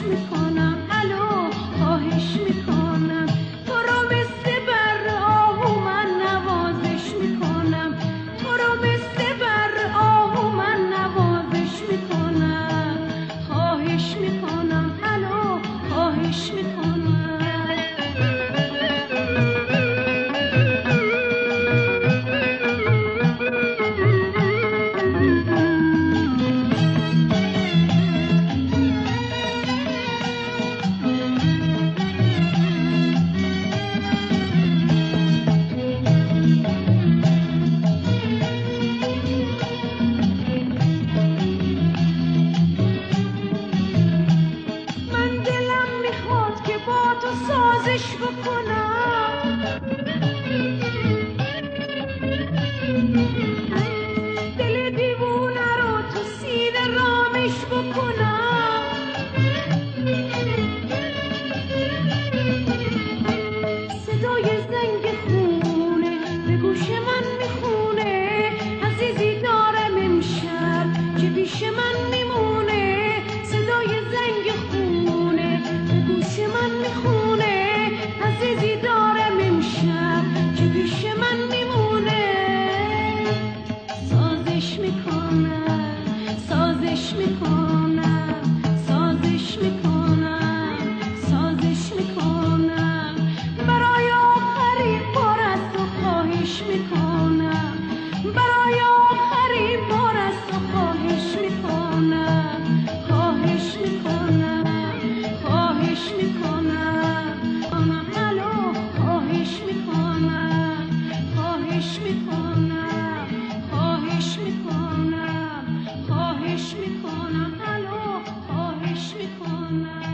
میکنم الو خواهش میکنم تو رو مثل بر آهو من نوازش میکنم تو رو مثل بر آهو من نوازش میکنم خواهش میکنم الو خواهش میکنم سازش بکنم دل دیوونه رو تو سینه رامش بکنم صدای زنگ خونه به گوش من میخونه عزیزی دارم امشب که پیش من میمونه صدای زنگ خونه به گوش من میخونه عزیزی دارم امشب که پیش من میمونه سازش میکنم سازش میکنم سازش میکنم سازش میکنم برای آخرین بار از تو خواهش میکنم برای آخرین بار از تو خواهش میکنم خواهش میکنم خواهش میکنم الو خواهش میکنم خواهش میکنم خواهش میکنم خواهش میکنم الو خواهش میکنم